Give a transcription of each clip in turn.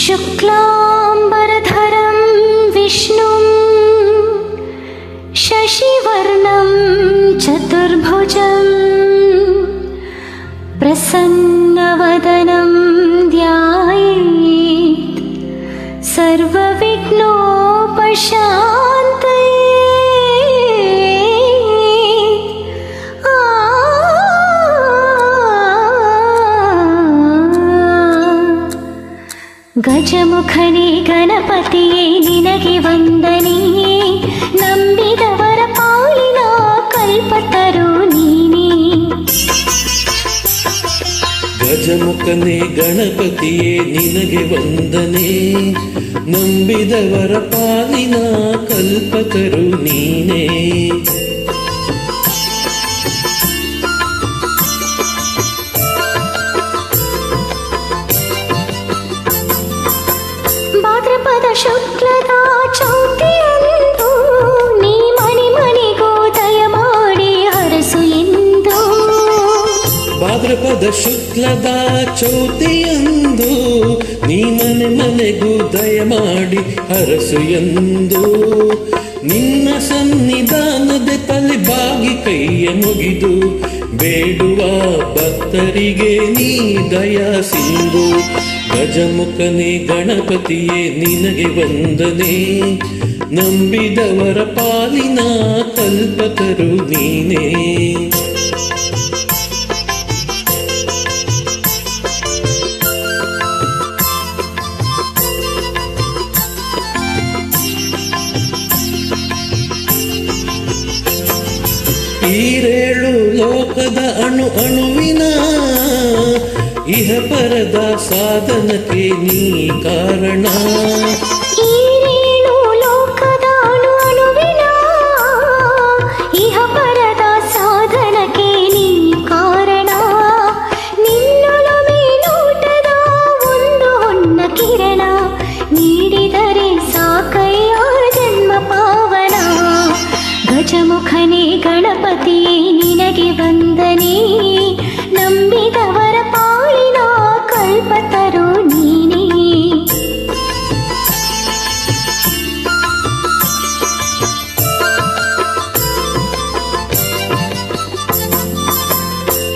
शुक्लांबरधरं विष्णुं शशिवर्णं चतुर्भुजं प्रसन्नवदनं ध्यायेत् सर्वविघ्नोपशान्तये। ಗಜಮುಖನೇ ಗಣಪತಿಯೇ ನಿನಗೆ ವಂದನೆ, ನಂಬಿದವರ ಪಾಲಿನ ಕಲ್ಪತರು ನೀನೇ. ಗಜಮುಖನೇ ಗಣಪತಿಯೇ ನಿನಗೆ ವಂದನೆ, ನಂಬಿದವರ ಪಾಲಿನ ಕಲ್ಪತರು ನೀನೇ. ಭಾದ್ರಪದ ಶುಕ್ಲದ ಚೌತಿಯಂದು ನೀ ಮನೆ ಮನೆಗೂ ದಯ ಮಾಡಿ ಹರಸು ಎಂದು. ಭಾದ್ರಪದ ಶುಕ್ಲದ ಚೌತಿಯಂದು ನೀ ಮನೆ ಮನೆಗೂ ದಯ ಮಾಡಿ ಹರಸು ಎಂದು. ನಿನ್ನ ಸನ್ನಿಧಾನದ ತಲೆ ಬಾಗಿ ಕೈಯ ಮುಗಿದು ಬೇಡುವ ಭಕ್ತರಿಗೆ ನೀ ದಯ ಸಿಂಧು. ಗಜಮುಖನೇ ಗಣಪತಿಯೇ ನಿನಗೆ ವಂದನೆ, ನಂಬಿದವರ ಪಾಲಿನ ಕಲ್ಪತರು ನೀನೇ. ಈರೇಳು ಲೋಕದ ಅಣು ಅಣುವಿನ ಇಹ ಪರದ ಸಾಧನಕ್ಕೆ ನೀ ಕಾರಣ. ಈರೇಳು ಲೋಕದ ಅಣು ಅಣುವಿನ ಇಹ ಪರದ ಸಾಧನಕ್ಕೆ ನೀ ಕಾರಣ. ನಿನ್ನೊಲುಮೆ ನೋಟದ ಒಂದು ಹೊನ್ನ ಕಿರಣ, ನೀಡಿದರೆ ಸಾಕಯ್ಯ ಜನ್ಮ ಪಾವನ. ಗಜಮುಖನೇ ಗಣಪತಿಯೇ ನಿನಗೆ ವಂದನೆ, ನಂಬಿದವರ ಪಾಲಿನ ಕಲ್ಪತರು ನೀನೇ.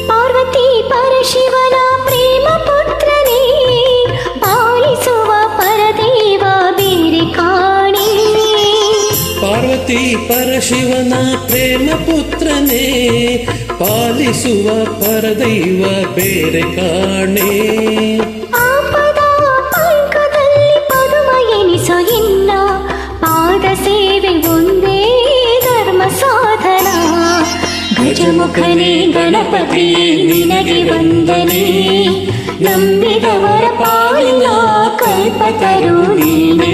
ಪಾರ್ವತಿ ಪರಶಿವನ ಪ್ರೇಮ ಪುತ್ರನೇ, ಪಾಲಿಸುವ ಪರದೇವ ಬೇರೆ ಕಾಣೆ. ಪಾರ್ವತಿ ಪರಶಿವನ ಪ್ರೇಮ ಪುತ್ರನೇ, ಪಾಲಿಸುವ ಪರದೈವ ಬೇರೆ ಕಾಣೆ. ಆಪದ ಪಂಕದಲ್ಲಿ ಪದುಮ ಎನಿಸೋ ಇನ್ನ, ಪಾದ ಸೇವೆ ಒಂದೇ ಧರ್ಮ ಸಾಧನ. ಗಜಮುಖನೇ ಗಣಪತಿಯೇ ನಿನಗೆ ವಂದನೆ, ನಂಬಿದವರ ಪಾಲಿನ ಕಲ್ಪತರು ನೀನೇ.